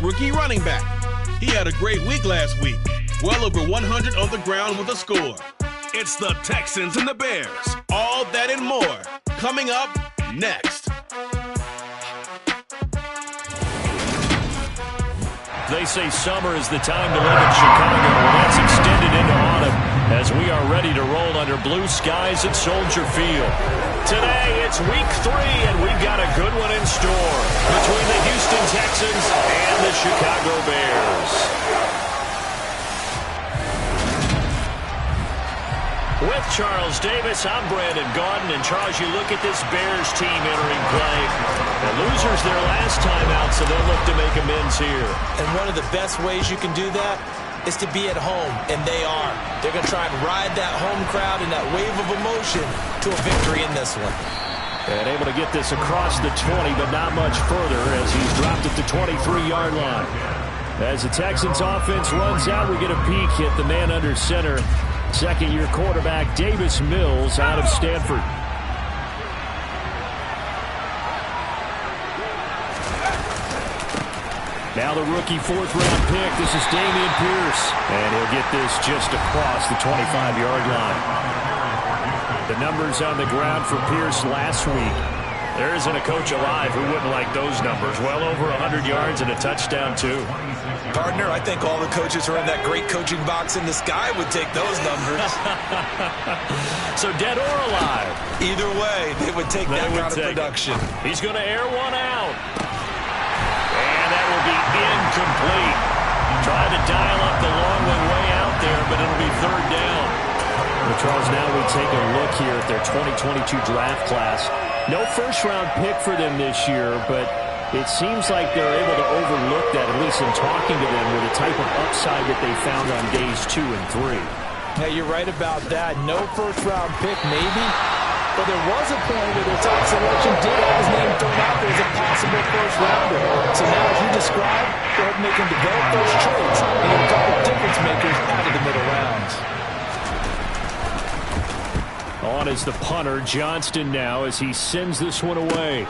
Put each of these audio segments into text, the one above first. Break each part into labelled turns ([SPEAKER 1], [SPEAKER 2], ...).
[SPEAKER 1] rookie running back. He had a great week last week. Well over 100 on the ground with a score. It's the Texans and the Bears. All that and more coming up next.
[SPEAKER 2] They say summer is the time to live in Chicago. Well, that's extended into autumn as we are ready to roll under blue skies at Soldier Field. Today, it's week 3, and we've got a good one in store between the Houston Texans and the Chicago Bears. With Charles Davis, I'm Brandon Gaudin, and Charles, you look at this Bears team entering play. The losers their last time out, so they'll look to make amends here.
[SPEAKER 3] And one of the best ways you can do that is to be at home, and they are. They're going to try and ride that home crowd and that wave of emotion to a victory in this one.
[SPEAKER 2] And able to get this across the 20, but not much further as he's dropped at the 23-yard line. As the Texans offense runs out, we get a peek at the man under center. Second-year quarterback Davis Mills out of Stanford. Now the rookie fourth-round pick. This is Dameon Pierce. And he'll get this just across the 25-yard line. The numbers on the ground for Pierce last week. There isn't a coach alive who wouldn't like those numbers. Well over 100 yards and a touchdown, too.
[SPEAKER 3] Partner, I think all the coaches who are in that great coaching box in the sky would take those numbers.
[SPEAKER 2] So dead or alive?
[SPEAKER 3] Either way, they would take that kind of production.
[SPEAKER 2] He's going to air one out. And that will be incomplete. Tried to dial up the long one way out there, but it'll be third down. Well, Charles, now we take a look here at their 2022 draft class. No first-round pick for them this year, but it seems like they're able to overlook that, at least in talking to them, with the type of upside that they found on days 2 and 3.
[SPEAKER 3] Yeah, you're right about that. No first-round pick, maybe. But there was a point where the top selection did have his name thrown out there as a possible first-rounder. So now, as you described, they're hoping they can develop those traits and get a couple difference makers out of the middle rounds.
[SPEAKER 2] On is the punter, Johnston, now as he sends this one away.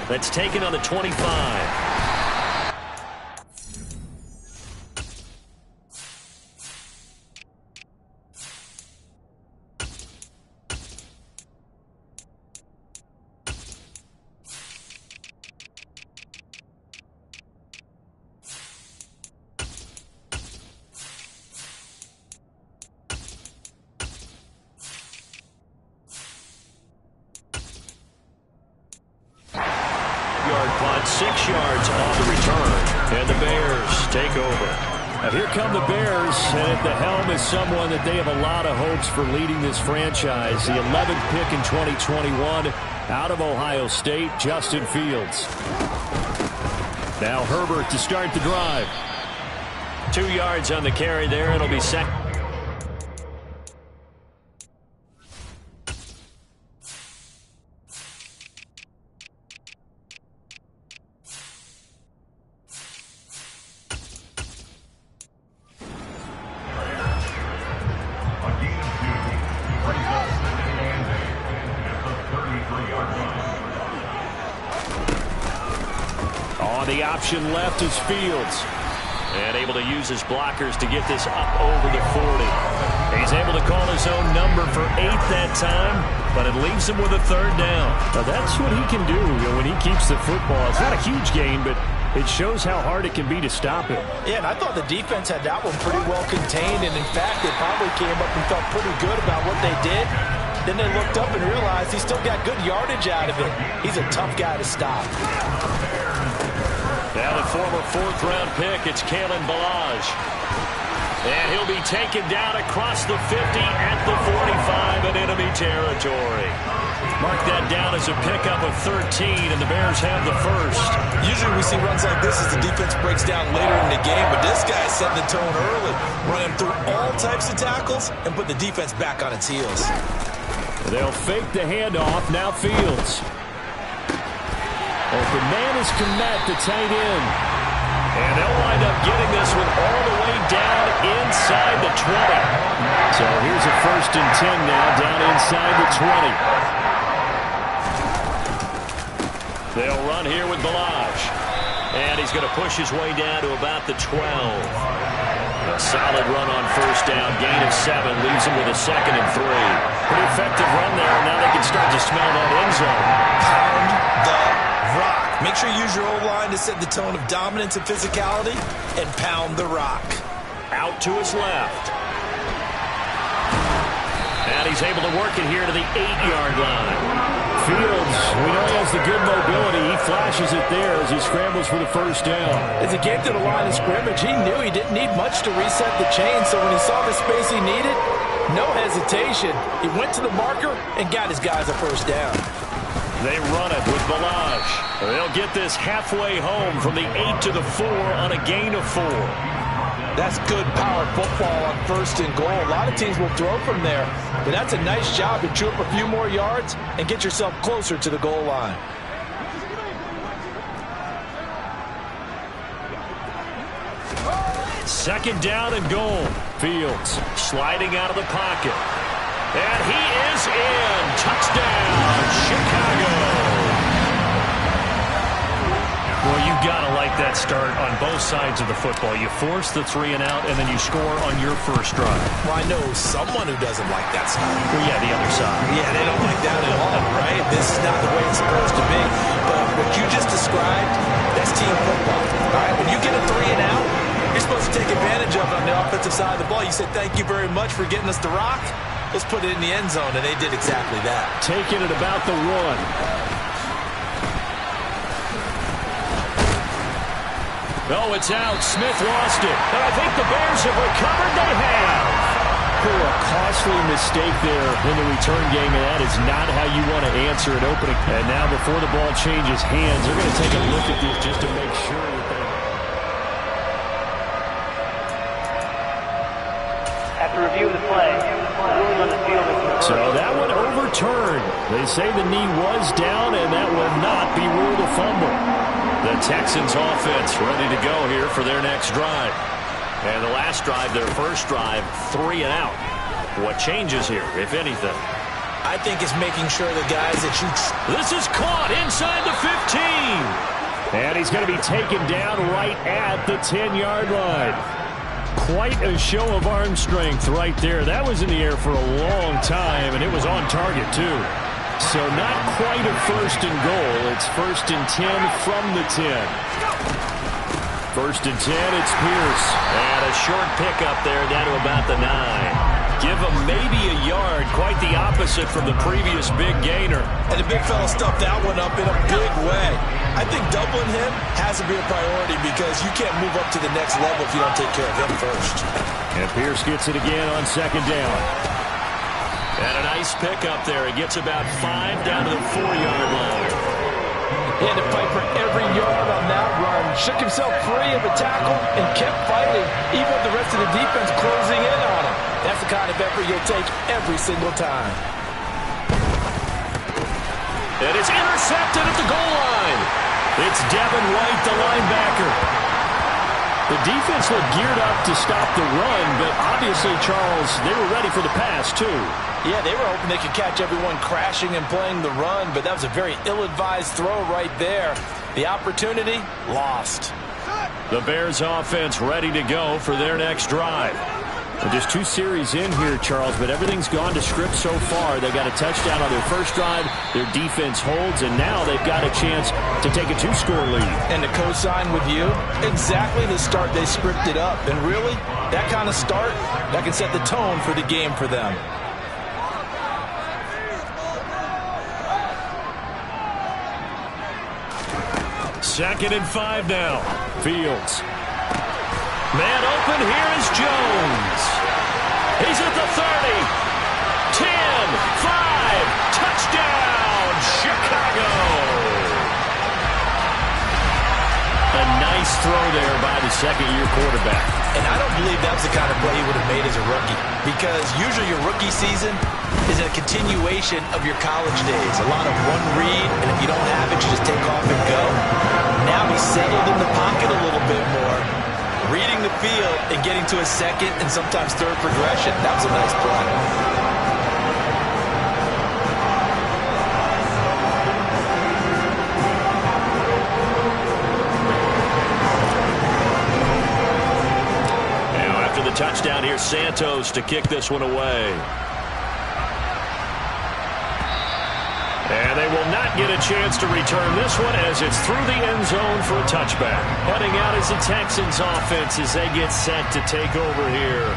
[SPEAKER 2] That's taken on the 25. Yard punt, 6 yards on the return. And the Bears take over. Now here come the Bears, and at the helm is someone that they have a lot of hopes for leading this franchise. The 11th pick in 2021 out of Ohio State, Justin Fields. Now Herbert to start the drive. 2 yards on the carry there. It'll be second. The option left is Fields. And able to use his blockers to get this up over the 40. He's able to call his own number for 8 that time, but it leaves him with a third down. Now that's what he can do when he keeps the football. It's not a huge gain, but it shows how hard it can be to stop him.
[SPEAKER 3] Yeah, and I thought the defense had that one pretty well contained, and in fact, they probably came up and felt pretty good about what they did. Then they looked up and realized he still got good yardage out of it. He's a tough guy to stop.
[SPEAKER 2] Now the former fourth-round pick, it's Kalen Ballage. And he'll be taken down across the 50 at the 45 in enemy territory. Mark that down as a pickup of 13, and the Bears have the first.
[SPEAKER 3] Usually we see runs like this as the defense breaks down later in the game, but this guy set the tone early, running through all types of tackles and put the defense back on its heels.
[SPEAKER 2] They'll fake the handoff. Now Fields. Open man is Kmet, the tight end. And they'll wind up getting this one all the way down inside the 20. So here's a 1st and 10 now, down inside the 20. They'll run here with Ballage. And he's going to push his way down to about the 12. A solid run on first down. Gain of 7 leaves him with a 2nd and 3. Pretty effective run there. Now they can start to smell that end zone.
[SPEAKER 3] Pound the rock. Make sure you use your O-line to set the tone of dominance and physicality, and pound the rock.
[SPEAKER 2] Out to his left. And he's able to work it here to the 8-yard line. Fields, we know he has the good mobility. He flashes it there as he scrambles for the first down.
[SPEAKER 3] As he came to the line of scrimmage, he knew he didn't need much to reset the chain, so when he saw the space he needed, no hesitation. He went to the marker and got his guys a first down.
[SPEAKER 2] They run it with Balaj. They'll get this halfway home from the 8 to the 4 on a gain of 4.
[SPEAKER 3] That's good power football on 1st and goal. A lot of teams will throw from there, but that's a nice job to chew up a few more yards and get yourself closer to the goal line.
[SPEAKER 2] Second down and goal. Fields sliding out of the pocket. And he is in. Touchdown, Chicago. Well, you got to like that start on both sides of the football. You force the 3 and out, and then you score on your first drive.
[SPEAKER 3] Well, I know someone who doesn't like that start.
[SPEAKER 2] Well, yeah, the other side.
[SPEAKER 3] Yeah, they don't like that at all, right? This is not the way it's supposed to be. But what you just described, that's team football. All right, when you get a 3 and out, you're supposed to take advantage of it on the offensive side of the ball. You said, thank you very much for getting us the rock. Let's put it in the end zone, and they did exactly that.
[SPEAKER 2] Taking it about the 1. Oh, it's out. Smith lost it. And I think the Bears have recovered. They have. A costly mistake there in the return game, and that is not how you want to answer an opening. And now before the ball changes hands, they're going to take a look at this just to make sure that they...
[SPEAKER 4] After review of the play, ruling on the field.
[SPEAKER 2] So that one overturned. They say the knee was down, and that will not be ruled a fumble. The Texans offense ready to go here for their next drive. And the last drive, their first drive, 3 and out. What changes here, if anything?
[SPEAKER 3] I think it's making sure the guys that you...
[SPEAKER 2] This is caught inside the 15. And he's going to be taken down right at the 10-yard line. Quite a show of arm strength right there. That was in the air for a long time, and it was on target, too. So not quite a 1st and goal. It's 1st and 10 from the 10. 1st and 10, it's Pierce. And a short pickup there down to about the 9. Give him maybe a yard. Quite the opposite from the previous big gainer.
[SPEAKER 3] And the big fella stuffed that one up in a big way. I think doubling him has to be a priority because you can't move up to the next level if you don't take care of him first.
[SPEAKER 2] And Pierce gets it again on 2nd down. And a nice pickup there. He gets about 5 down to the 4-yard line.
[SPEAKER 3] He had to fight for every yard on that run. Shook himself free of a tackle and kept fighting, even with the rest of the defense closing in on him. That's the kind of effort you'll take every single time.
[SPEAKER 2] It is intercepted at the goal line. It's Devin White, the linebacker. The defense looked geared up to stop the run, but obviously, Charles, they were ready for the pass, too.
[SPEAKER 3] Yeah, they were hoping they could catch everyone crashing and playing the run, but that was a very ill-advised throw right there. The opportunity, lost.
[SPEAKER 2] The Bears offense ready to go for their next drive. And just 2 series in here, Charles, but everything's gone to script so far. They got a touchdown on their first drive. Their defense holds, and now they've got a chance to take a 2-score lead.
[SPEAKER 3] And to co-sign with you, exactly the start they scripted up. And really, that kind of start, that can set the tone for the game for them.
[SPEAKER 2] Second and 5 now. Fields. Man open, here is Jones. He's at the 30. 10, 5, touchdown, Chicago. A nice throw there by the second-year quarterback.
[SPEAKER 3] And I don't believe that's the kind of play he would have made as a rookie, because usually your rookie season is a continuation of your college days. A lot of one read, and if you don't have it, you just take off and go. Now he's settled in the pocket a little bit more, reading the field and getting to a second and sometimes third progression. That was a nice play.
[SPEAKER 2] touchdown here, Santos to kick this one away. And they will not get a chance to return this one as it's through the end zone for a touchback. Heading out is the Texans offense as they get set to take over here.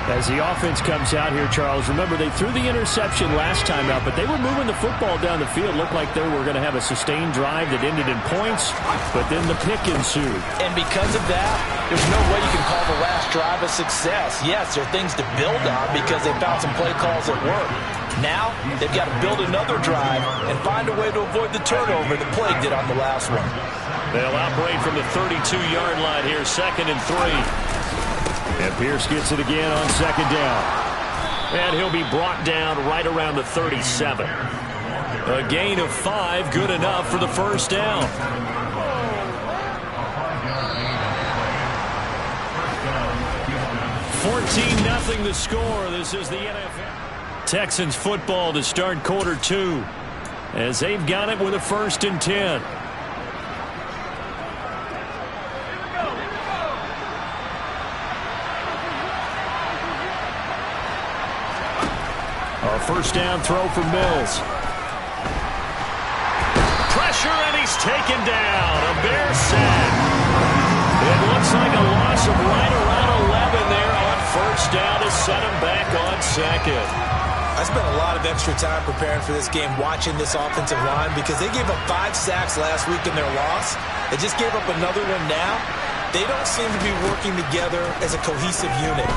[SPEAKER 2] As the offense comes out here, Charles, remember they threw the interception last time out, but they were moving the football down the field. Looked like they were going to have a sustained drive that ended in points, but then the pick ensued.
[SPEAKER 3] And because of that, there's no way you can call the last drive a success. Yes, there are things to build on because they found some play calls that work. Now, they've got to build another drive and find a way to avoid the turnover that Plague did on the last one.
[SPEAKER 2] They'll operate from the 32-yard line here, 2nd and 3. And Pierce gets it again on 2nd down. And he'll be brought down right around the 37. A gain of 5, good enough for the first down. $14-0 the score. This is the NFL. Texans football to start quarter 2 as they've got it with a 1st and 10. A first down throw for Mills. Pressure, and he's taken down. A Bear sack. It looks like a loss of right around 11 there on first down to set him back on 2nd.
[SPEAKER 3] I spent a lot of extra time preparing for this game watching this offensive line because they gave up 5 sacks last week in their loss. They just gave up another one now. They don't seem to be working together as a cohesive unit.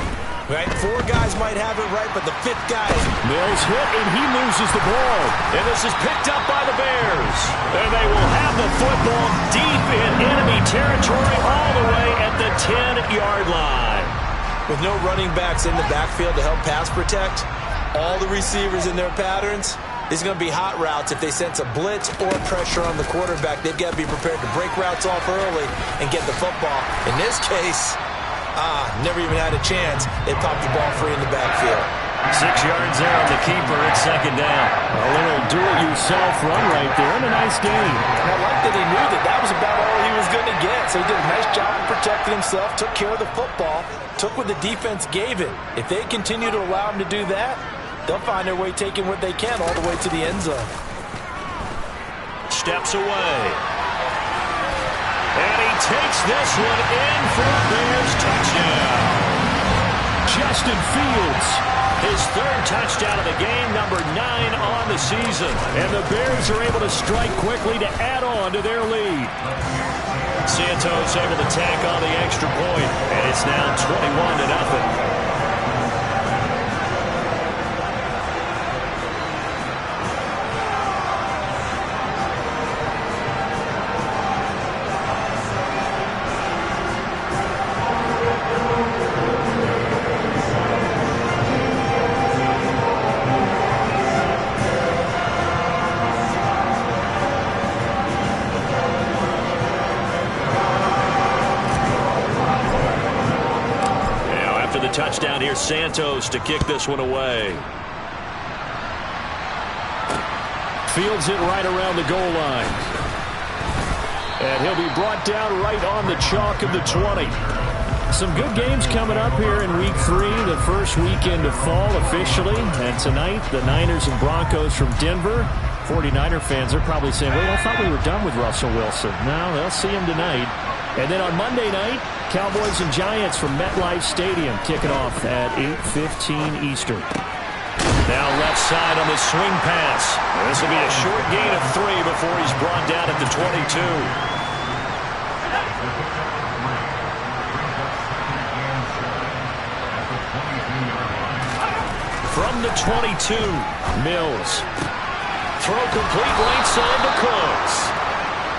[SPEAKER 3] Right? 4 guys might have it right, but the 5th guy is...
[SPEAKER 2] Mills hit, and he loses the ball. And this is picked up by the Bears. And they will have the football deep in enemy territory all the way at the 10-yard line.
[SPEAKER 3] With no running backs in the backfield to help pass protect, all the receivers in their patterns, these are going to be hot routes. If they sense a blitz or pressure on the quarterback, they've got to be prepared to break routes off early and get the football. In this case... never even had a chance. They popped the ball free in the backfield.
[SPEAKER 2] 6 yards there on the keeper at 2nd down. A little do-it-yourself run right there and a nice gain.
[SPEAKER 3] And I like that he knew that that was about all he was going to get. So he did a nice job of protecting himself, took care of the football, took what the defense gave him. If they continue to allow him to do that, they'll find their way taking what they can all the way to the end zone.
[SPEAKER 2] Steps away. And he takes this one in for a Bears touchdown. Justin Fields, his 3rd touchdown of the game, number 9 on the season. And the Bears are able to strike quickly to add on to their lead. Santos able to tack on the extra point, and it's now 21-0. Touchdown here, Santos to kick this one away. Fields it right around the goal line. And he'll be brought down right on the chalk of the 20. Some good games coming up here in Week 3, the first weekend of fall officially. And tonight, the Niners and Broncos from Denver. 49er fans are probably saying, wait, I thought we were done with Russell Wilson. No, they'll see him tonight. And then on Monday night, Cowboys and Giants from MetLife Stadium kicking off at 8:15 Eastern. Now left side on the swing pass. This will be a short gain of 3 before he's brought down at the 22. From the 22, Mills. Throw complete right side to Cooks.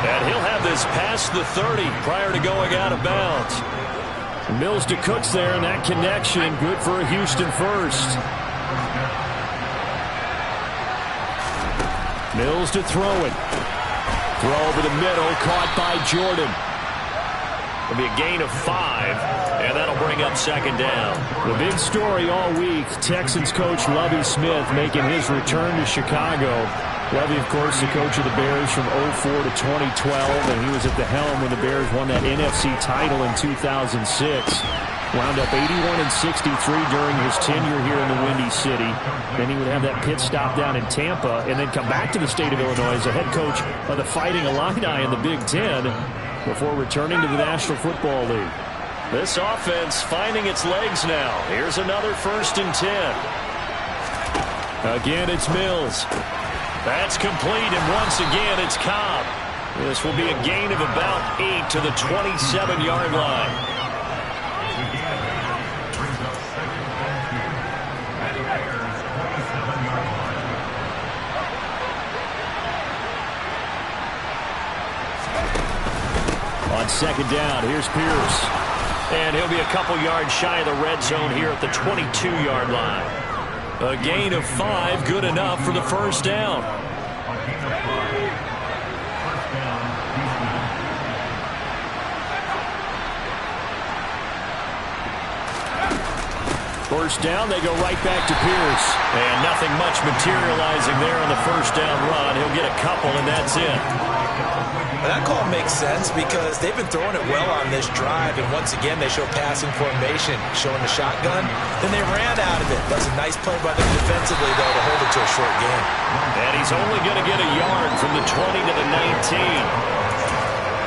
[SPEAKER 2] And he'll have this past the 30 prior to going out of bounds. Mills to Cooks there, and that connection good for a Houston first. Mills to throw it. Throw over the middle, caught by Jordan. It'll be a gain of 5, and that'll bring up 2nd down. The big story all week, Texans coach Lovie Smith making his return to Chicago. Lovie, of course, the coach of the Bears from 2004 to 2012, and he was at the helm when the Bears won that NFC title in 2006. Wound up 81-63 during his tenure here in the Windy City. Then he would have that pit stop down in Tampa and then come back to the state of Illinois as a head coach of the Fighting Illini in the Big Ten before returning to the National Football League. This offense finding its legs now. Here's another 1st and 10. Again, it's Mills. That's complete, and once again, it's Cobb. This will be a gain of about 8 to the 27-yard line. On 2nd down, here's Pierce. And he'll be a couple yards shy of the red zone here at the 22-yard line. A gain of 5, good enough for the 1st down. First down, they go right back to Pierce. And nothing much materializing there on the 1st down run. He'll get a couple, and that's it.
[SPEAKER 3] That call makes sense because they've been throwing it well on this drive, and once again they show passing formation, showing the shotgun. Then they ran out of it. That was a nice play by them defensively, though, to hold it to a short gain.
[SPEAKER 2] And he's only going to get a yard from the 20 to the 19.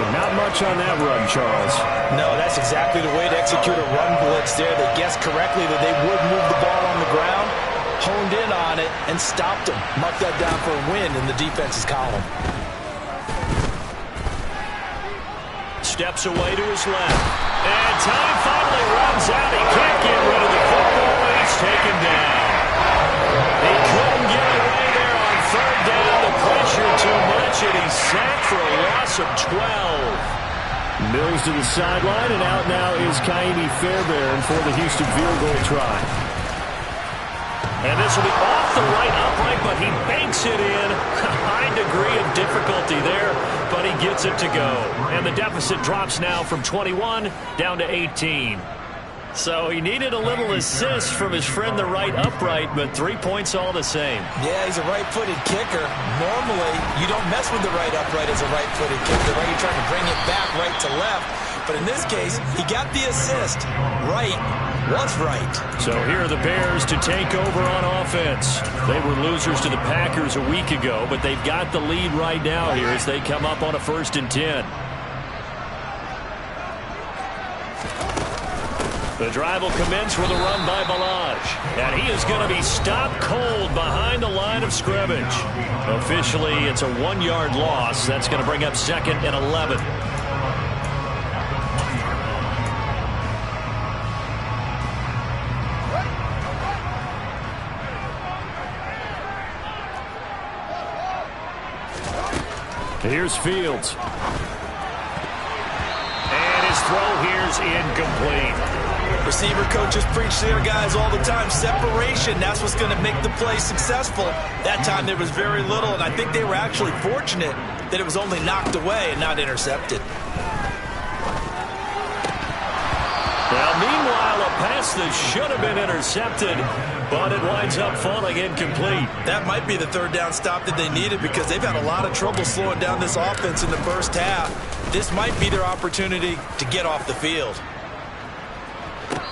[SPEAKER 2] But not much on that run, Charles.
[SPEAKER 3] No, that's exactly the way to execute a run blitz there. They guessed correctly that they would move the ball on the ground, honed in on it, and stopped them. Marked that down for a win in the defense's column.
[SPEAKER 2] Steps away to his left. And time finally runs out. He can't get rid of the football. He's taken down. He couldn't get away there on 3rd down. The pressure too much, and he's sacked for a loss of 12. Mills to the sideline, and out now is Kaimi Fairbairn for the Houston field goal try. And this will be off the right upright, but he banks it in. A high degree of difficulty there, but he gets it to go. And the deficit drops now from 21 down to 18. So he needed a little assist from his friend the right upright, but 3 points all the same.
[SPEAKER 3] Yeah, he's a right-footed kicker. Normally, you don't mess with the right upright as a right-footed kicker, right? You're trying to bring it back right to left. But in this case, he got the assist. Right was right.
[SPEAKER 2] So here are the Bears to take over on offense. They were losers to the Packers a week ago, but they've got the lead right now here as they come up on a 1st and 10. The drive will commence with a run by Balaj. And he is going to be stopped cold behind the line of scrimmage. Officially, it's a 1-yard loss. That's going to bring up 2nd and 11. Here's Fields. And his throw here's incomplete.
[SPEAKER 3] Receiver coaches preach to their guys all the time. Separation, that's what's going to make the play successful. That time there was very little, and I think they were actually fortunate that it was only knocked away and not intercepted.
[SPEAKER 2] Now, meanwhile, a pass that should have been intercepted, but it winds up falling incomplete.
[SPEAKER 3] That might be the 3rd down stop that they needed because they've had a lot of trouble slowing down this offense in the 1st half. This might be their opportunity to get off the field.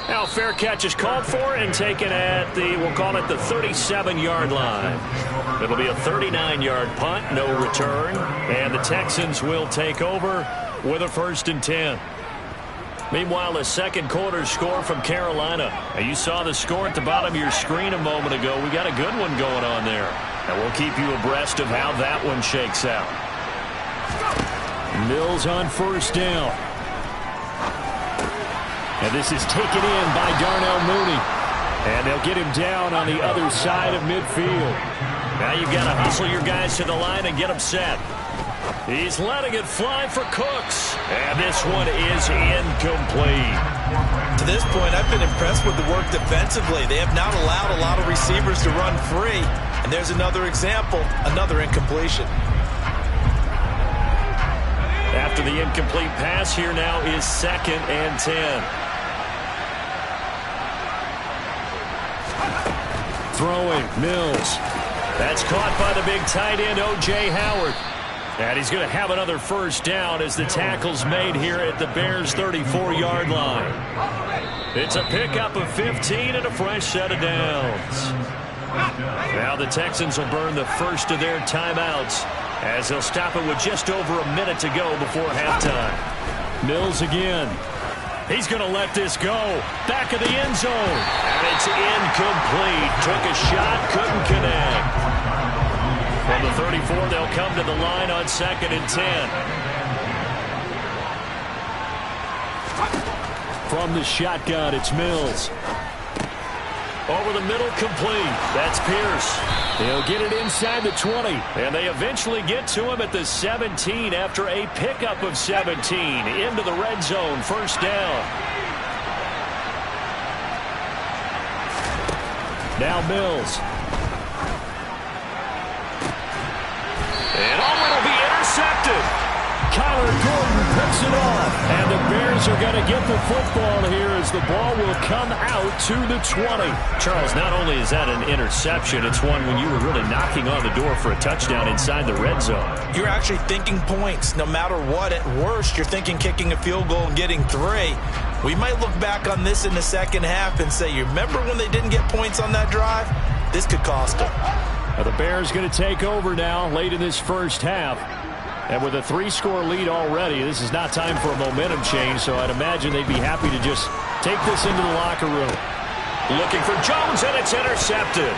[SPEAKER 2] Now, fair catch is called for and taken at the, we'll call it the 37-yard line. It'll be a 39-yard punt, no return, and the Texans will take over with a 1st and 10. Meanwhile, the 2nd quarter score from Carolina. Now, you saw the score at the bottom of your screen a moment ago. We got a good one going on there. And we'll keep you abreast of how that one shakes out. Mills on 1st down. And this is taken in by Darnell Mooney. And they'll get him down on the other side of midfield. Now you've got to hustle your guys to the line and get them set. He's letting it fly for Cooks. And this one is incomplete.
[SPEAKER 3] To this point, I've been impressed with the work defensively. They have not allowed a lot of receivers to run free. And there's another example, another incompletion.
[SPEAKER 2] After the incomplete pass, here now is 2nd and 10. Throwing, Mills. That's caught by the big tight end, O.J. Howard. And he's going to have another first down as the tackle's made here at the Bears' 34-yard line. It's a pickup of 15 and a fresh set of downs. Now the Texans will burn the first of their timeouts as they'll stop it with just over a minute to go before halftime. Mills again. He's going to let this go. Back of the end zone. And it's incomplete. Took a shot, couldn't connect. From the 34, they'll come to the line on 2nd and 10. From the shotgun, it's Mills. Over the middle, complete. That's Pierce. He'll get it inside the 20. And they eventually get to him at the 17 after a pickup of 17. Into the red zone, first down. Now Mills. And it'll be intercepted. Kyler Gordon picks it off. And the Bears are going to get the football here as the ball will come out to the 20. Charles, not only is that an interception, it's one when you were really knocking on the door for a touchdown inside the red zone.
[SPEAKER 3] You're actually thinking points. No matter what, at worst, you're thinking kicking a field goal and getting 3. We might look back on this in the second half and say, you remember when they didn't get points on that drive? This could cost them.
[SPEAKER 2] The Bears going to take over now late in this first half. And with a 3-score lead already, this is not time for a momentum change, so I'd imagine they'd be happy to just take this into the locker room. Looking for Jones, and it's intercepted.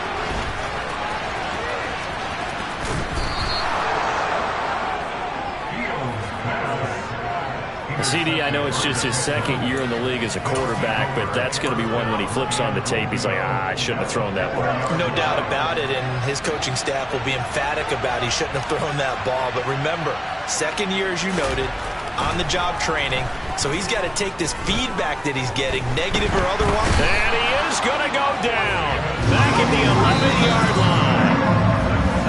[SPEAKER 2] CD, I know it's just his second year in the league as a quarterback, but that's going to be one when he flips on the tape. He's like, I shouldn't have thrown that one.
[SPEAKER 3] No doubt about it, and his coaching staff will be emphatic about he shouldn't have thrown that ball. But remember, second year, as you noted, on-the-job training, so he's got to take this feedback that he's getting, negative or otherwise.
[SPEAKER 2] And he is going to go down back at the 11-yard line.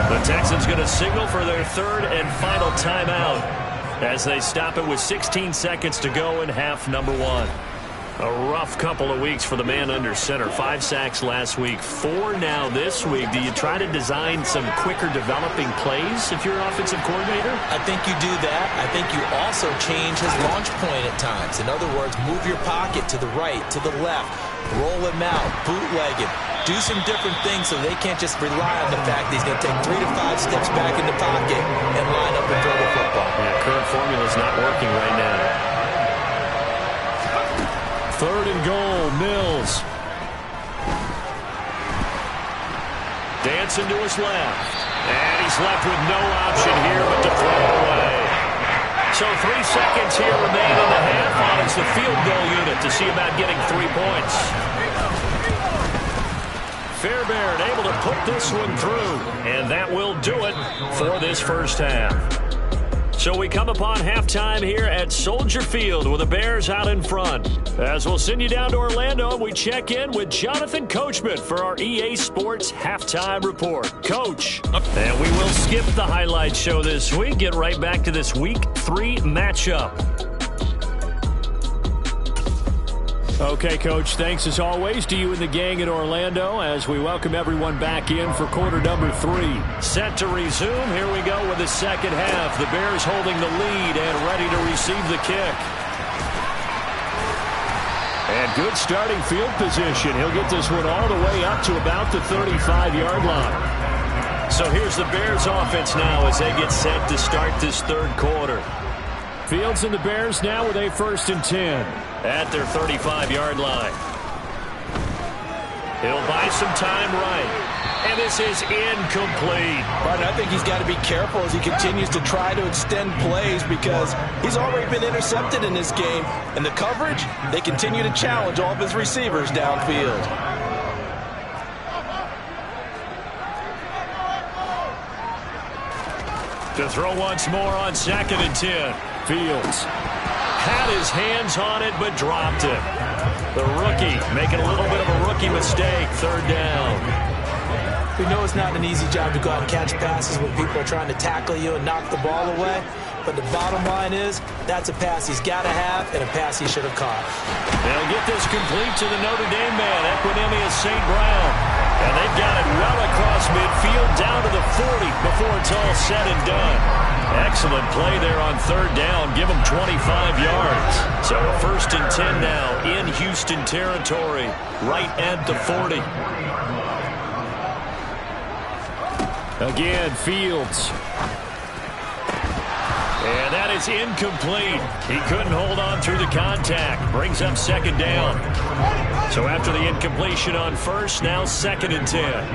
[SPEAKER 2] The Texans going to signal for their third and final timeout as they stop it with 16 seconds to go in half number 1. A rough couple of weeks for the man under center. 5 sacks last week, 4 now this week. Do you try to design some quicker developing plays if you're an offensive coordinator?
[SPEAKER 3] I think you do that. I think you also change his launch point at times. In other words, move your pocket to the right, to the left, roll him out, bootleg him. Do some different things so they can't just rely on the fact that he's going to take 3 to 5 steps back in the pocket and line up and throw the football.
[SPEAKER 2] Yeah, current formula's not working right now. 3rd and goal, Mills. Dancing to his left. And he's left with no option here but to throw it away. So 3 seconds here remain in the half on as the field goal unit to see about getting 3 points. Fairbairn able to put this one through, and that will do it for this first half. So we come upon halftime here at Soldier Field with the Bears out in front. As we'll send you down to Orlando, and we check in with Jonathan Coachman for our EA Sports Halftime Report. Coach, and we will skip the highlight show this week, get right back to this Week 3 matchup. Okay, Coach, thanks as always to you and the gang in Orlando as we welcome everyone back in for quarter number 3. Set to resume. Here we go with the second half. The Bears holding the lead and ready to receive the kick. And good starting field position. He'll get this one all the way up to about the 35-yard line. So here's the Bears offense now as they get set to start this third quarter. Fields and the Bears now with a 1st and 10 at their 35-yard line. He'll buy some time right. And this is incomplete.
[SPEAKER 3] But I think he's got to be careful as he continues to try to extend plays because he's already been intercepted in this game. And the coverage, they continue to challenge all of his receivers downfield.
[SPEAKER 2] To throw once more on 2nd and 10. Fields had his hands on it but dropped it. The rookie making a little bit of a rookie mistake. 3rd down.
[SPEAKER 3] We know it's not an easy job to go out and catch passes when people are trying to tackle you and knock the ball away. But the bottom line is that's a pass he's got to have and a pass he should have caught.
[SPEAKER 2] They'll get this complete to the Notre Dame man, Equinemius St. Brown. And they've got it well across midfield down to the 40 before it's all said and done. Excellent play there on third down. Give them 25 yards. So a 1st and 10 now in Houston territory, right at the 40. Again, Fields. And that is incomplete. He couldn't hold on through the contact. Brings up 2nd down. So after the incompletion on 1st, now 2nd and 10.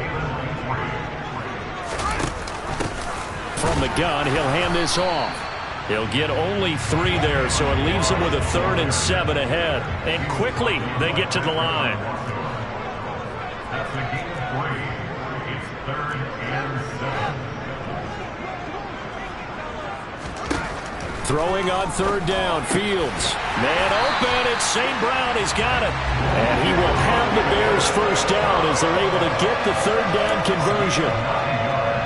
[SPEAKER 2] From the gun, he'll hand this off. He'll get only 3 there, so it leaves him with a 3rd and 7 ahead. And quickly, they get to the line. Throwing on 3rd down, Fields. Man open, it's St. Brown, he's got it. And he will have the Bears 1st down as they're able to get the 3rd down conversion.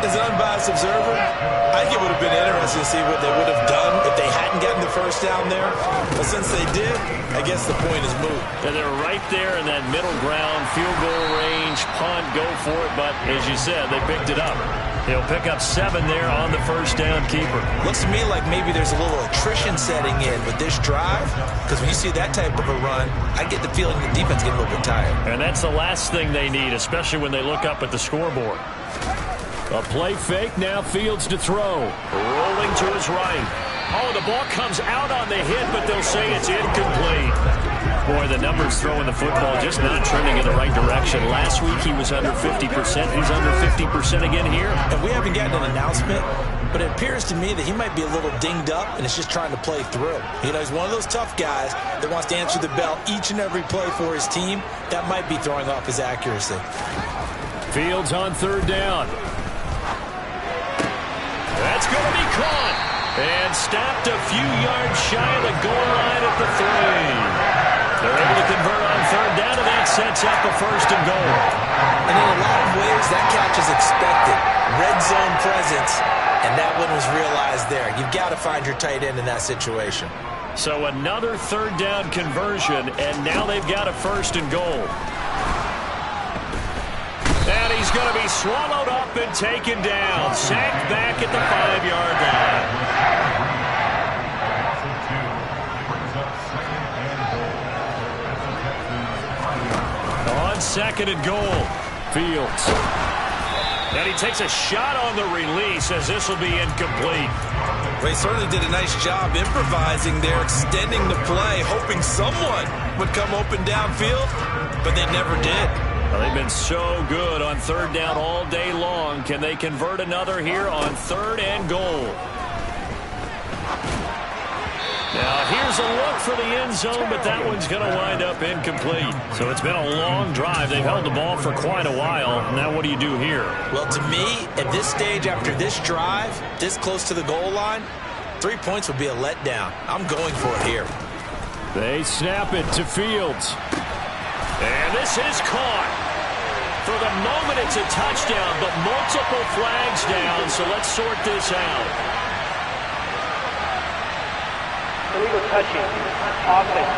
[SPEAKER 3] As an unbiased observer, I think it would have been interesting to see what they would have done if they hadn't gotten the 1st down there. But since they did, I guess the point is moot.
[SPEAKER 2] And they're right there in that middle ground, field goal range, punt, go for it. But as you said, they picked it up. He'll pick up 7 there on the 1st down keeper.
[SPEAKER 3] Looks to me like maybe there's a little attrition setting in with this drive, because when you see that type of a run, I get the feeling the defense getting a little bit tired.
[SPEAKER 2] And that's the last thing they need, especially when they look up at the scoreboard. A play fake, now Fields to throw. Rolling to his right. Oh, the ball comes out on the hit, but they'll say it's incomplete. Boy, the numbers throwing the football just not trending in the right direction. Last week he was under 50%. He's under 50% again here.
[SPEAKER 3] And we haven't gotten an announcement, but it appears to me that he might be a little dinged up and is just trying to play through. You know, he's one of those tough guys that wants to answer the bell each and every play for his team. That might be throwing off his accuracy.
[SPEAKER 2] Fields on 3rd down. That's going to be caught. And stopped a few yards shy of the goal line at the 3. They're able to convert on 3rd down, and that sets up a 1st and goal.
[SPEAKER 3] And in a lot of ways, that catch is expected. Red zone presence, and that one was realized there. You've got to find your tight end in that situation.
[SPEAKER 2] So another 3rd down conversion, and now they've got a 1st and goal. And he's going to be swallowed up and taken down. Sacked back at the 5-yard line. On 2nd and goal, Fields. And he takes a shot on the release as this will be incomplete.
[SPEAKER 3] They certainly did a nice job improvising there, extending the play, hoping someone would come open downfield, but they never did.
[SPEAKER 2] Well, they've been so good on 3rd down all day long. Can they convert another here on 3rd and goal? Now, here's a look for the end zone, but that one's going to wind up incomplete. So it's been a long drive. They've held the ball for quite a while. Now what do you do here?
[SPEAKER 3] Well, to me, at this stage after this drive, this close to the goal line, 3 points would be a letdown. I'm going for it here.
[SPEAKER 2] They snap it to Fields. And this is caught. For the moment, it's a touchdown, but multiple flags down, so let's sort this out.
[SPEAKER 4] Illegal touching. Offense.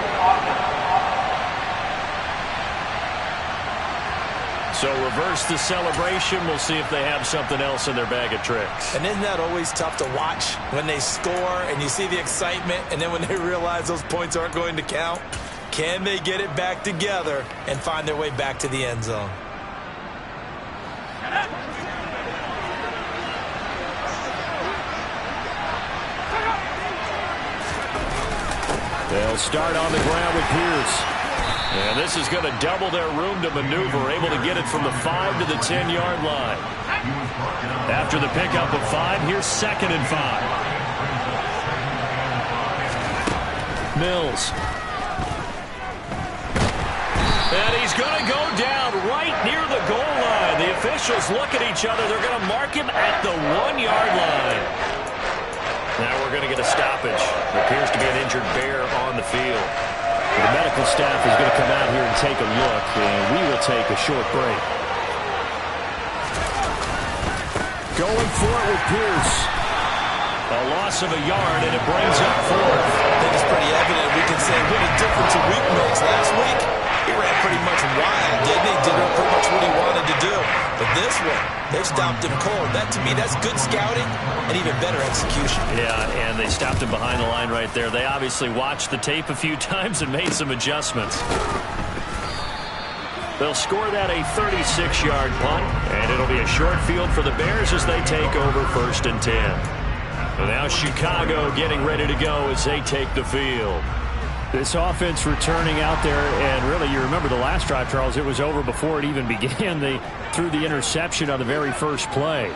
[SPEAKER 2] So reverse the celebration. We'll see if they have something else in their bag of tricks.
[SPEAKER 3] And isn't that always tough to watch when they score and you see the excitement, and then when they realize those points aren't going to count? Can they get it back together and find their way back to the end zone?
[SPEAKER 2] They'll start on the ground with Pierce. And this is going to double their room to maneuver, able to get it from the 5 to the 10-yard line. After the pickup of 5, here's 2nd and 5. Mills. And he's going to go down right near the goal line. The officials look at each other. They're going to mark him at the 1-yard line. Now we're going to get a stoppage. There appears to be an injured Bear on the field. The medical staff is going to come out here and take a look, and we will take a short break. Going for it with Pierce. A loss of a yard, and it brings up 4th.
[SPEAKER 3] I think it's pretty evident we can say what a difference a week makes. Last week, he ran pretty much wild, didn't he? Did pretty much what he wanted to do. But this one, they've stopped him cold. That, to me, that's good scouting and even better execution.
[SPEAKER 2] Yeah, and they stopped him behind the line right there. They obviously watched the tape a few times and made some adjustments. They'll score that a 36-yard punt, and it'll be a short field for the Bears as they take over 1st and 10. And now Chicago getting ready to go as they take the field. This offense returning out there, and really, you remember the last drive, Charles, it was over before it even began. They threw the interception on the very first play.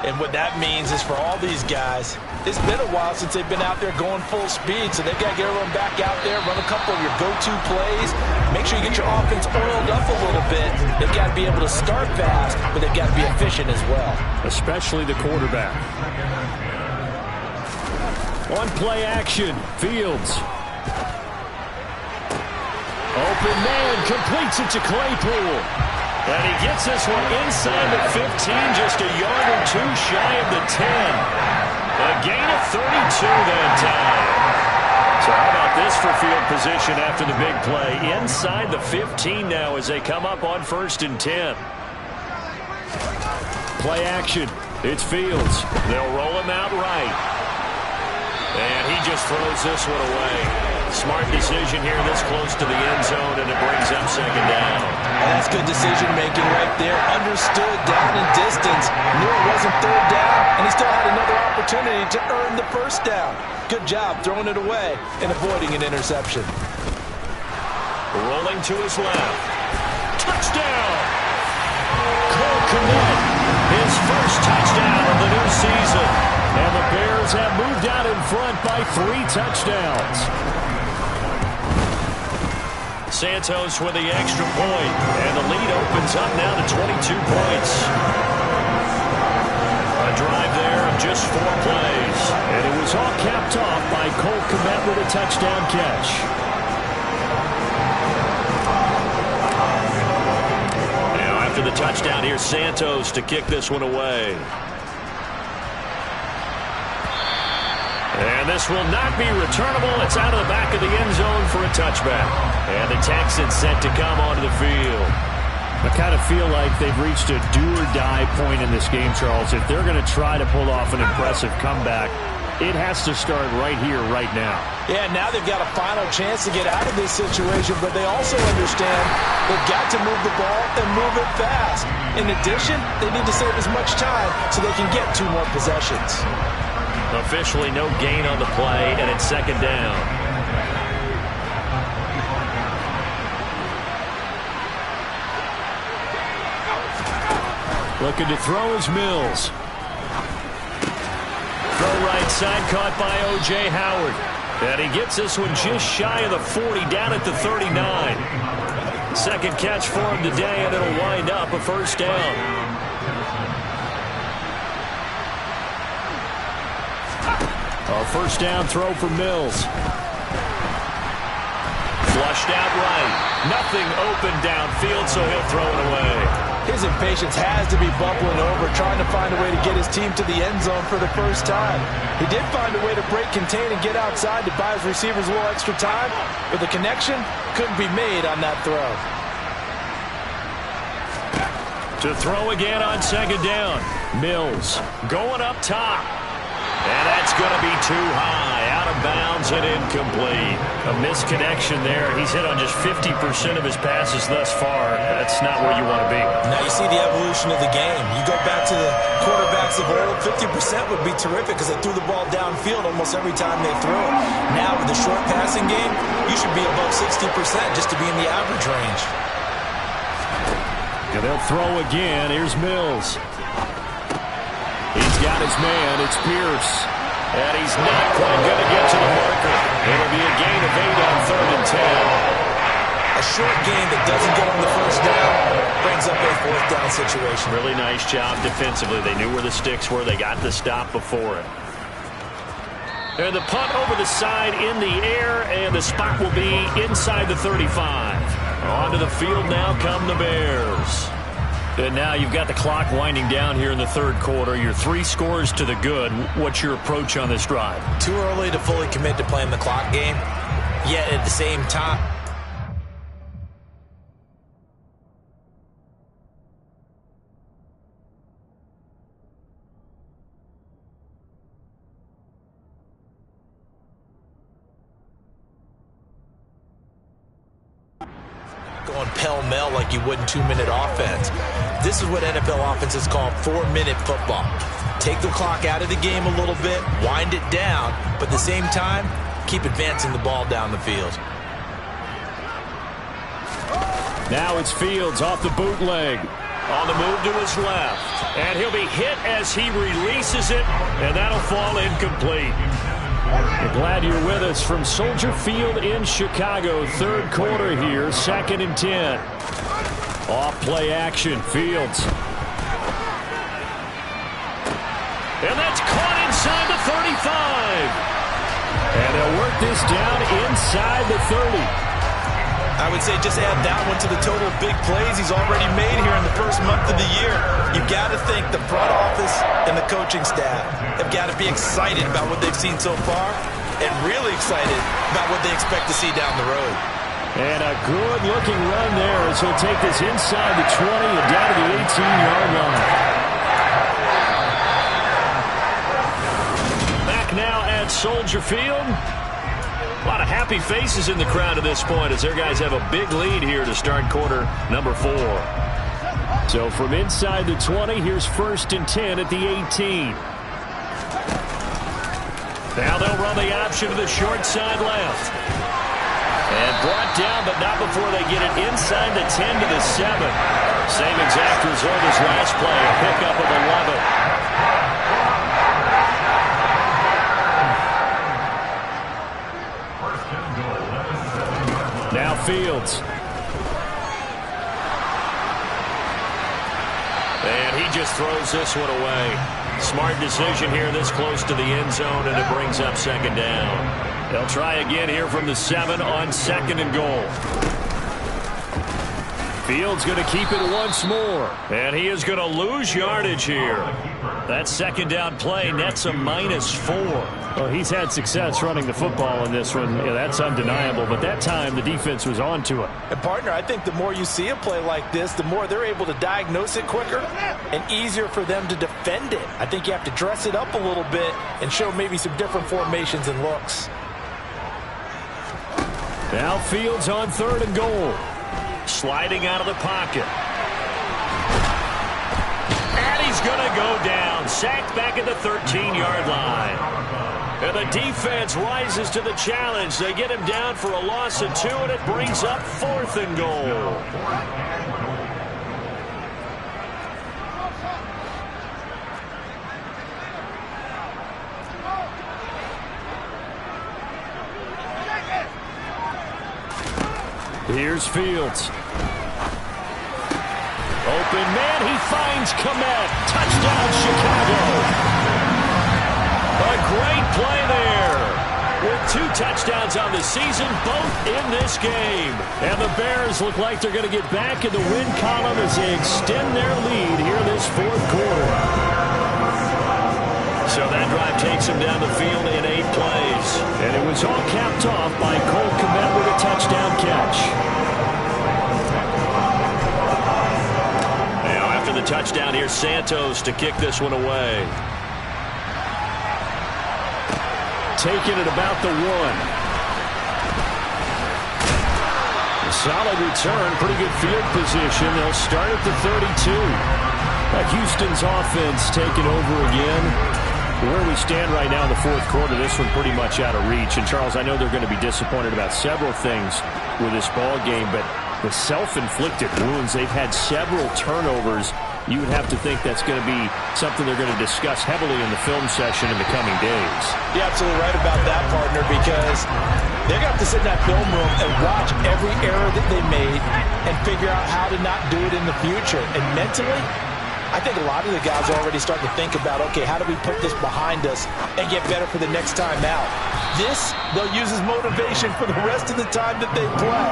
[SPEAKER 3] And what that means is for all these guys, it's been a while since they've been out there going full speed, so they've got to get everyone back out there, run a couple of your go-to plays, make sure you get your offense oiled up a little bit. They've got to be able to start fast, but they've got to be efficient as well.
[SPEAKER 2] Especially the quarterback. On play action, Fields. Open man, completes it to Claypool. And he gets this one inside the 15, just a yard or two shy of the 10. A gain of 32 that time. So how about this for field position after the big play? Inside the 15 now as they come up on 1st and 10. Play action. It's Fields. They'll roll him out right. And he just throws this one away. Smart decision here this close to the end zone, and it brings up 2nd down.
[SPEAKER 3] And that's good decision-making right there. Understood down and distance. Knew it wasn't 3rd down, and he still had another opportunity to earn the 1st down. Good job throwing it away and avoiding an interception.
[SPEAKER 2] Rolling to his left. Touchdown! Cole Kmet, his first touchdown of the new season. And the Bears have moved out in front by 3 touchdowns. Santos with the extra point, and the lead opens up now to 22 points. A drive there of just 4 plays, and it was all capped off by Cole Kmet with a touchdown catch. Now after the touchdown, here's Santos to kick this one away. And this will not be returnable. It's out of the back of the end zone for a touchback. And the Texans set to come onto the field. I kind of feel like they've reached a do-or-die point in this game, Charles. If they're going to try to pull off an impressive comeback, it has to start right here, right now.
[SPEAKER 3] Yeah, now they've got a final chance to get out of this situation, but they also understand they've got to move the ball and move it fast. In addition, they need to save as much time so they can get 2 more possessions.
[SPEAKER 2] Officially no gain on the play, and it's 2nd down. Looking to throw is Mills. Throw right side, caught by O.J. Howard. And he gets this one just shy of the 40, down at the 39. 2nd catch for him today, and it'll wind up a 1st down. A 1st down throw for Mills. Flushed out right. Nothing open downfield, so he'll throw it away.
[SPEAKER 3] His impatience has to be bubbling over, trying to find a way to get his team to the end zone for the first time. He did find a way to break, contain, and get outside to buy his receivers a little extra time, but the connection couldn't be made on that throw.
[SPEAKER 2] To throw again on 2nd down. Mills going up top. And that's going to be too high, out of bounds and incomplete. A misconnection there. He's hit on just 50% of his passes thus far. That's not where you want to be.
[SPEAKER 3] Now you see the evolution of the game. You go back to the quarterbacks of old, 50% would be terrific because they threw the ball downfield almost every time they threw it. Now with the short passing game, you should be above 60% just to be in the average range.
[SPEAKER 2] And they'll throw again. Here's Mills. He's got his man. It's Pierce. And he's not quite going to get to the marker. It'll be a gain of 8 on 3rd and 10.
[SPEAKER 3] A short gain that doesn't get on the 1st down brings up a 4th down situation.
[SPEAKER 2] Really nice job defensively. They knew where the sticks were. They got the stop before it. And the punt over the side in the air, and the spot will be inside the 35. Onto the field now come the Bears. And now you've got the clock winding down here in the 3rd quarter. You're 3 scores to the good. What's your approach on this drive?
[SPEAKER 3] Too early to fully commit to playing the clock game, yet at the same time, going pell-mell like you would in 2-minute offense. This is what NFL offenses call 4-minute football. Take the clock out of the game a little bit, wind it down, but at the same time, keep advancing the ball down the field.
[SPEAKER 2] Now it's Fields off the bootleg. On the move to his left. And he'll be hit as he releases it, and that'll fall incomplete. We're glad you're with us from Soldier Field in Chicago. Third quarter here, 2nd and 10. Off play action, Fields. And that's caught inside the 35. And they'll work this down inside the 30.
[SPEAKER 3] I would say just add that one to the total of big plays he's already made here in the first month of the year. You've got to think the front office and the coaching staff have got to be excited about what they've seen so far and really excited about what they expect to see down the road.
[SPEAKER 2] And a good-looking run there as he'll take this inside the 20 and down to the 18-yard line. Back now at Soldier Field. A lot of happy faces in the crowd at this point as their guys have a big lead here to start quarter number 4. So from inside the 20, here's 1st and 10 at the 18. Now they'll run the option to the short side left. And brought down, but not before they get it inside the 10 to the 7. Same exact result as last play, a pickup of 11. Now Fields. And he just throws this one away. Smart decision here this close to the end zone, and it brings up 2nd down. They'll try again here from the 7 on 2nd and goal. Fields going to keep it once more. And he is going to lose yardage here. That 2nd down play nets a -4. Well, he's had success running the football in this one. Yeah, that's undeniable. But that time, the defense was on to it.
[SPEAKER 3] And, partner, I think the more you see a play like this, the more they're able to diagnose it quicker and easier for them to defend it. I think you have to dress it up a little bit and show maybe some different formations and looks.
[SPEAKER 2] Now Fields on 3rd and goal. Sliding out of the pocket. And he's going to go down. Sacked back at the 13-yard line. And the defense rises to the challenge. They get him down for a loss of 2, and it brings up 4th and goal. Here's Fields. Open man, he finds Kmet. Touchdown, Chicago. A great play there. With 2 touchdowns on the season, both in this game. And the Bears look like they're going to get back in the win column as they extend their lead here this 4th quarter. So that drive takes them down the field in 8 plays. And it was all capped off by Cole Kmet with a touchdown catch. Now after the touchdown, here's Santos to kick this one away. Taking it about the 1. A solid return, pretty good field position. They'll start at the 32. Houston's offense taking over again. Where we stand right now in the 4th quarter, this one pretty much out of reach. And, Charles, I know they're going to be disappointed about several things with this ball game, but the self-inflicted wounds, they've had several turnovers. You would have to think that's going to be something they're going to discuss heavily in the film session in the coming days.
[SPEAKER 3] You're absolutely right about that, partner, because they're going to have to sit in that film room and watch every error that they made and figure out how to not do it in the future. And mentally, I think a lot of the guys are already starting to think about, okay, how do we put this behind us and get better for the next time out? This, they'll use as motivation for the rest of the time that they play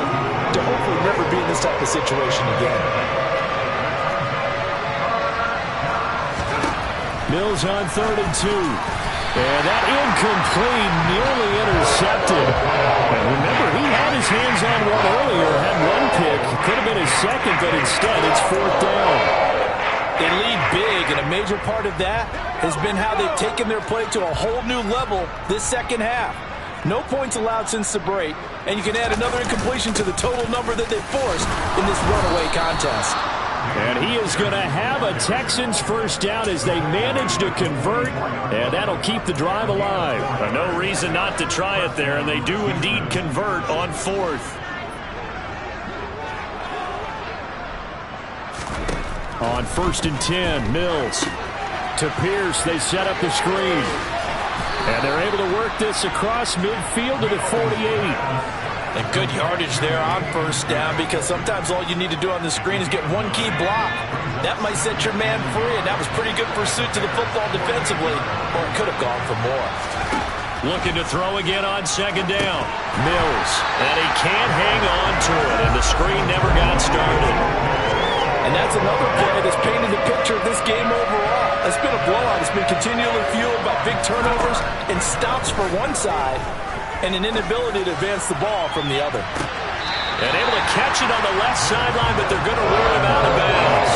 [SPEAKER 3] to hopefully never be in this type of situation again.
[SPEAKER 2] Mills on 3rd and 2. And that incomplete, nearly intercepted. And remember, he had his hands on one earlier, had 1 pick. Could have been his 2nd, but instead it's 4th down.
[SPEAKER 3] They lead big, and a major part of that has been how they've taken their play to a whole new level this 2nd half. No points allowed since the break, and you can add another incompletion to the total number that they forced in this runaway contest.
[SPEAKER 2] And he is going to have a Texans first down as they manage to convert, and that'll keep the drive alive. No reason not to try it there, and they do indeed convert on 4th. On 1st and 10, Mills to Pierce. They set up the screen. And they're able to work this across midfield to the 48.
[SPEAKER 3] And good yardage there on 1st down, because sometimes all you need to do on the screen is get one key block. That might set your man free, and that was pretty good pursuit to the football defensively, or it could have gone for more.
[SPEAKER 2] Looking to throw again on 2nd down. Mills, and he can't hang on to it, and the screen never got started.
[SPEAKER 3] And that's another play that's painted the picture of this game overall. It's been a blowout. It's been continually fueled by big turnovers and stops for one side and an inability to advance the ball from the other.
[SPEAKER 2] And able to catch it on the left sideline, but they're going to rule him out of bounds.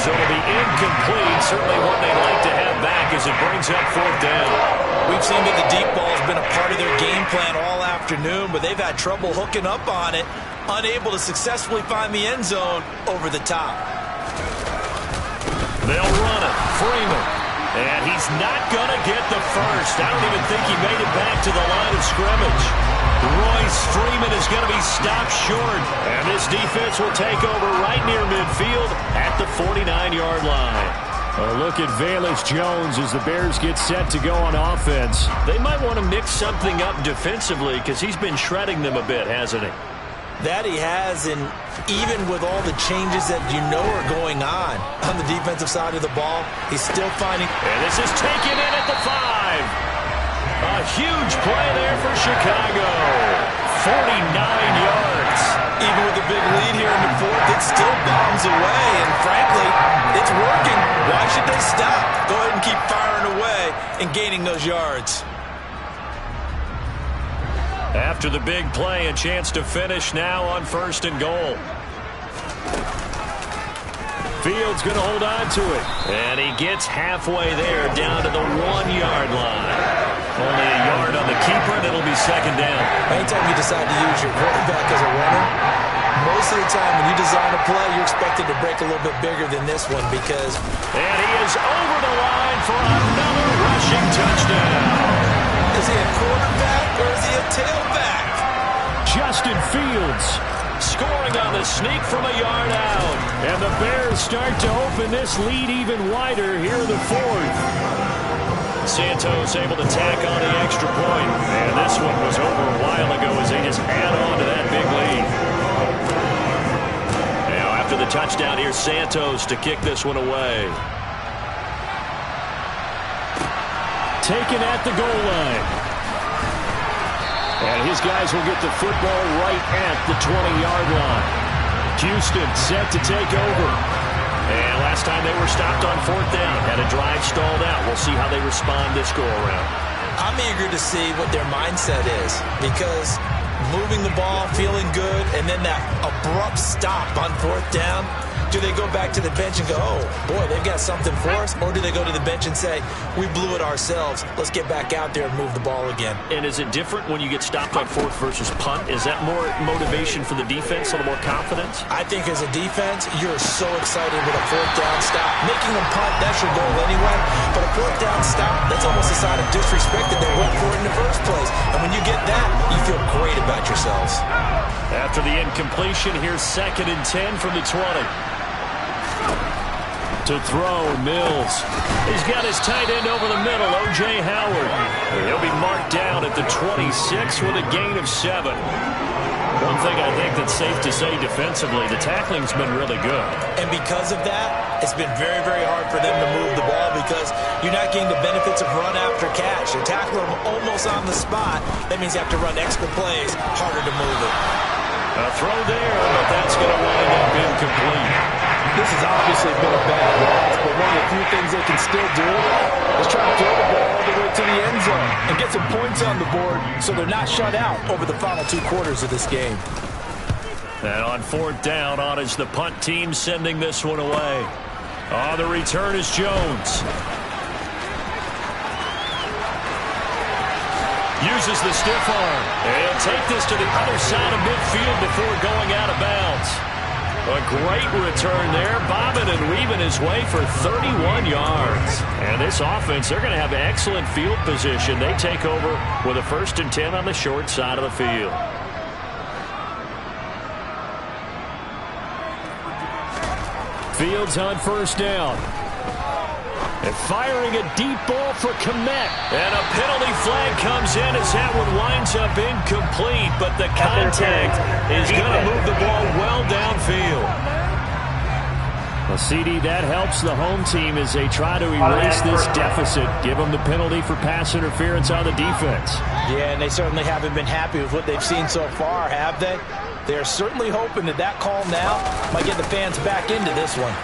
[SPEAKER 2] So it'll be incomplete. Certainly one they'd like to have back as it brings up 4th down.
[SPEAKER 3] We've seen that the deep ball has been a part of their game plan all afternoon, but they've had trouble hooking up on it, unable to successfully find the end zone over the top.
[SPEAKER 2] They'll run it. Freeman. And he's not going to get the first. I don't even think he made it back to the line of scrimmage. Royce Freeman is going to be stopped short. And this defense will take over right near midfield at the 49-yard line. A look at Velus Jones as the Bears get set to go on offense. They might want to mix something up defensively because he's been shredding them a bit, hasn't he?
[SPEAKER 3] That he has, and even with all the changes that you know are going on the defensive side of the ball, he's still finding...
[SPEAKER 2] And this is taken in at the 5. A huge play there for Chicago. 49 yards.
[SPEAKER 3] Even with the big lead here in the 4th, it still bombs away, and frankly, it's working. Why should they stop? Go ahead and keep firing away and gaining those yards.
[SPEAKER 2] After the big play, a chance to finish now on 1st and goal. Fields going to hold on to it. And he gets halfway there down to the 1-yard line. Only a yard on the keeper, and it'll be 2nd down.
[SPEAKER 3] Anytime you decide to use your quarterback as a runner, most of the time when you design a play, you're expected to break a little bit bigger than this one because...
[SPEAKER 2] And he is over the line for another rushing touchdown.
[SPEAKER 3] Is he a quarterback or is he a tailback?
[SPEAKER 2] Justin Fields scoring on the sneak from a yard out. And the Bears start to open this lead even wider here in the 4th. Santos able to tack on the extra point. And this one was over a while ago as they just add on to that big lead. Now after the touchdown, here's Santos to kick this one away. Taken at the goal line. And his guys will get the football right at the 20-yard line. Houston set to take over. And last time they were stopped on 4th down. Had a drive stalled out. We'll see how they respond this go-around.
[SPEAKER 3] I'm eager to see what their mindset is because moving the ball, feeling good, and then that abrupt stop on 4th down, do they go back to the bench and go, oh, boy, they've got something for us? Or do they go to the bench and say, we blew it ourselves. Let's get back out there and move the ball again.
[SPEAKER 2] And is it different when you get stopped on 4th versus punt? Is that more motivation for the defense, a little more confidence?
[SPEAKER 3] I think as a defense, you're so excited with a 4th down stop. Making them punt, that's your goal anyway. But a 4th down stop, that's almost a sign of disrespect that they went for it in the first place. And when you get that, you feel great about yourselves.
[SPEAKER 2] After the incompletion, here's 2nd and 10 from the 20. To throw, Mills. He's got his tight end over the middle, O.J. Howard. He'll be marked down at the 26 with a gain of 7. One thing I think that's safe to say defensively, the tackling's been really good.
[SPEAKER 3] And because of that, it's been very, very hard for them to move the ball because you're not getting the benefits of run after catch. You tackle them almost on the spot. That means you have to run extra plays, harder to move it.
[SPEAKER 2] A throw there, but that's going to wind up incomplete.
[SPEAKER 3] This has obviously been a bad loss, but one of the few things they can still do is try to throw the ball all the way to the end zone and get some points on the board so they're not shut out over the final 2 quarters of this game.
[SPEAKER 2] And on 4th down, on is the punt team sending this one away. On the return is Jones. Uses the stiff arm. And he'll take this to the other side of midfield before going out of bounds. A great return there, bobbing and weaving his way for 31 yards. And this offense, they're going to have excellent field position. They take over with a 1st and 10 on the short side of the field. Fields on 1st down. And firing a deep ball for Kmet. And a penalty flag comes in as that one winds up incomplete. But the contact is going to move the ball well downfield. Well, CD, that helps the home team as they try to erase this deficit. Give them the penalty for pass interference on the defense.
[SPEAKER 3] Yeah, and they certainly haven't been happy with what they've seen so far, have they? They're certainly hoping that that call now might get the fans back into this one.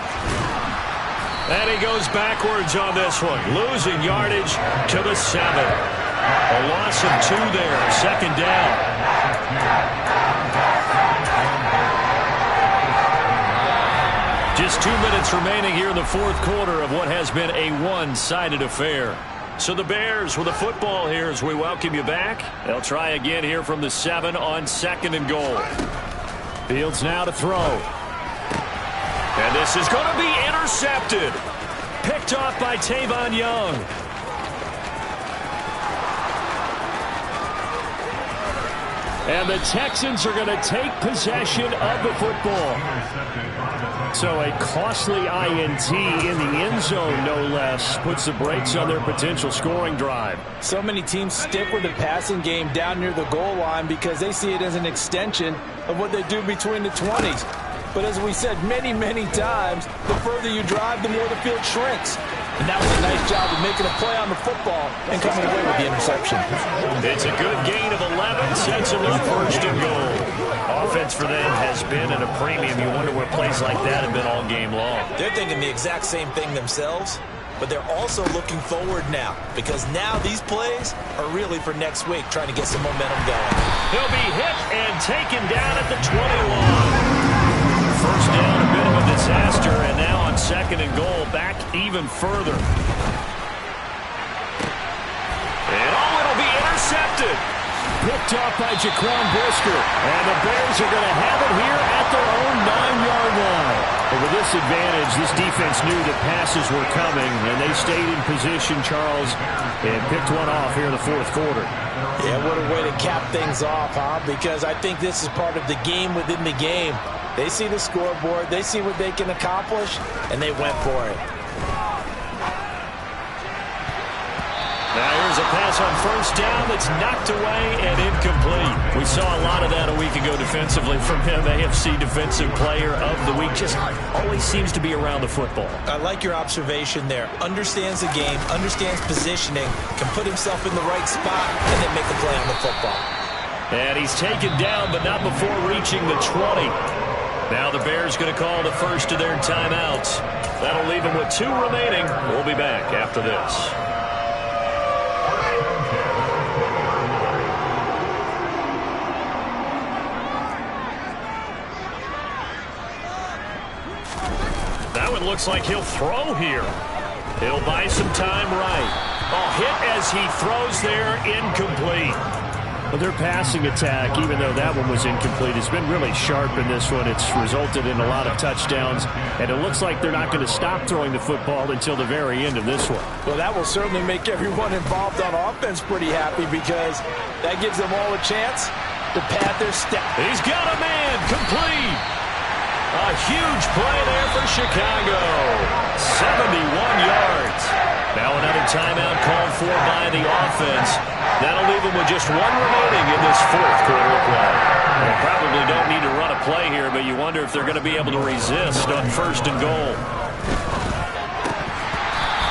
[SPEAKER 2] And he goes backwards on this one, losing yardage to the 7. A loss of 2 there, 2nd down. Just 2 minutes remaining here in the 4th quarter of what has been a one-sided affair. So the Bears with the football here as we welcome you back. They'll try again here from the 7 on 2nd and goal. Fields now to throw. And this is going to be intercepted. Picked off by Tavon Young. And the Texans are going to take possession of the football. So a costly INT in the end zone, no less, puts the brakes on their potential scoring drive.
[SPEAKER 3] So many teams stick with the passing game down near the goal line because they see it as an extension of what they do between the 20s. But as we said many, many times, the further you drive, the more the field shrinks. And that was a nice job of making a play on the football and coming away with the interception.
[SPEAKER 2] It's a good gain of 11, sets them up 1st and goal. Offense for them has been at a premium. You wonder where plays like that have been all game long.
[SPEAKER 5] They're thinking the exact same thing themselves, but they're also looking forward now because now these plays are really for next week, trying to get some momentum going.
[SPEAKER 2] He'll be hit and taken down at the 21. 1st down, a bit of a disaster, and now on 2nd and goal, back even further. And it'll be intercepted. Picked off by Jaquan Brisker. And the Bears are going to have it here at their own 9-yard line. But with this advantage, this defense knew that passes were coming, and they stayed in position, Charles, and picked one off here in the 4th quarter.
[SPEAKER 3] Yeah, what a way to cap things off, huh? Because I think this is part of the game within the game. They see the scoreboard, they see what they can accomplish, and they went for it.
[SPEAKER 2] Now here's a pass on 1st down that's knocked away and incomplete. We saw a lot of that a week ago defensively from him. AFC Defensive Player of the Week. Just always seems to be around the football.
[SPEAKER 5] I like your observation there. Understands the game, understands positioning, can put himself in the right spot, and then make a play on the football.
[SPEAKER 2] And he's taken down, but not before reaching the 20. Now the Bears going to call the first of their timeouts. That'll leave them with 2 remaining. We'll be back after this. That one looks like he'll throw here. He'll buy some time right. Oh, hit as he throws there, incomplete. Well, their passing attack, even though that one was incomplete, has been really sharp in this one. It's resulted in a lot of touchdowns, and it looks like they're not going to stop throwing the football until the very end of this one.
[SPEAKER 3] Well, that will certainly make everyone involved on offense pretty happy because that gives them all a chance to pad their step.
[SPEAKER 2] He's got a man, complete. A huge play there for Chicago. 71 yards. Now another timeout called for by the offense. That'll leave them with just 1 remaining in this 4th quarter of play. They probably don't need to run a play here, but you wonder if they're going to be able to resist on 1st and goal.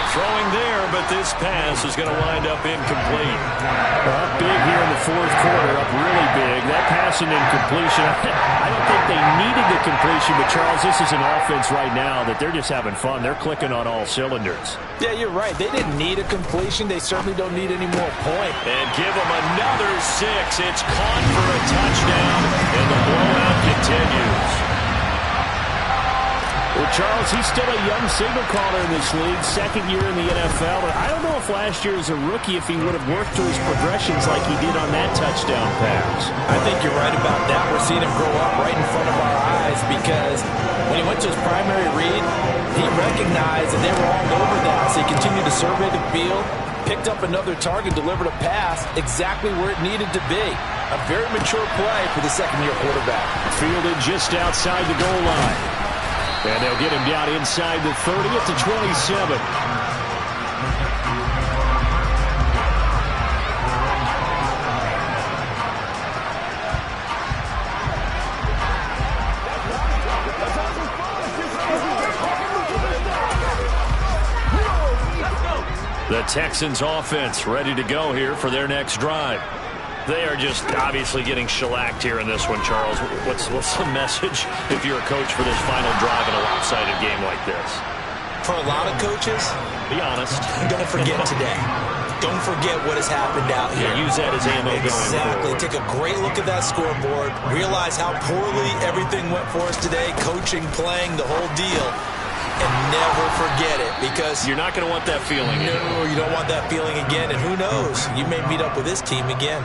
[SPEAKER 2] Throwing there, but this pass is going to wind up incomplete. Up big here in the 4th quarter, up really big. That pass and incompletion, I don't think they needed the completion, but Charles, this is an offense right now that they're just having fun. They're clicking on all cylinders.
[SPEAKER 3] Yeah, you're right. They didn't need a completion. They certainly don't need any more points.
[SPEAKER 2] And give them another 6. It's caught for a touchdown, and the blowout continues.
[SPEAKER 3] Well,
[SPEAKER 2] Charles, he's still a young signal caller in this league, second year in the NFL. And I don't know if last year as a rookie if he would have worked through his progressions like he did on that touchdown pass.
[SPEAKER 5] I think you're right about that. We're seeing him grow up right in front of our eyes because when he went to his primary read, he recognized that they were all over that. So he continued to survey the field, picked up another target, delivered a pass exactly where it needed to be. A very mature play for the second-year quarterback.
[SPEAKER 2] Fielded just outside the goal line. And they'll get him down inside the 30 at the 27. The Texans offense ready to go here for their next drive. They are just obviously getting shellacked here in this one, Charles. What's the message if you're a coach for this final drive in a lopsided game like this?
[SPEAKER 5] For a lot of coaches,
[SPEAKER 2] be honest.
[SPEAKER 5] Don't forget today. Don't forget what has happened out here.
[SPEAKER 2] Yeah, use that as ammo going forward.
[SPEAKER 5] Exactly. Take a great look at that scoreboard. Realize how poorly everything went for us today. Coaching, playing, the whole deal. And never forget it because
[SPEAKER 2] you're not going to want that feeling.
[SPEAKER 5] No, you don't want that feeling again. And who knows? You may meet up with this team again.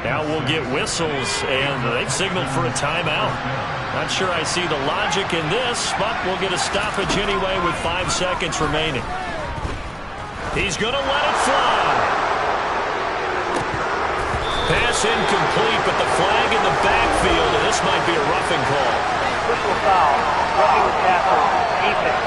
[SPEAKER 2] Now we'll get whistles, and they've signaled for a timeout. Not sure I see the logic in this, but we'll get a stoppage anyway with 5 seconds remaining. He's going to let it fly. Pass incomplete, but the flag in the backfield, and this might be a roughing call.
[SPEAKER 4] Whistle foul. Roughing the passer. Defense.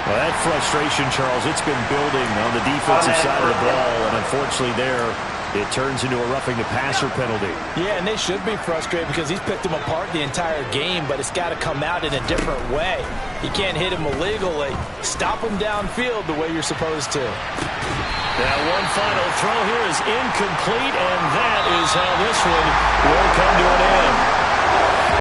[SPEAKER 2] Well, that frustration, Charles, it's been building on the defensive side of the ball, and unfortunately there, it turns into a roughing the passer penalty.
[SPEAKER 3] Yeah, and they should be frustrated because he's picked them apart the entire game, but it's got to come out in a different way. You can't hit him illegally. Stop him downfield the way you're supposed to.
[SPEAKER 2] That one final throw here is incomplete, and that is how this one will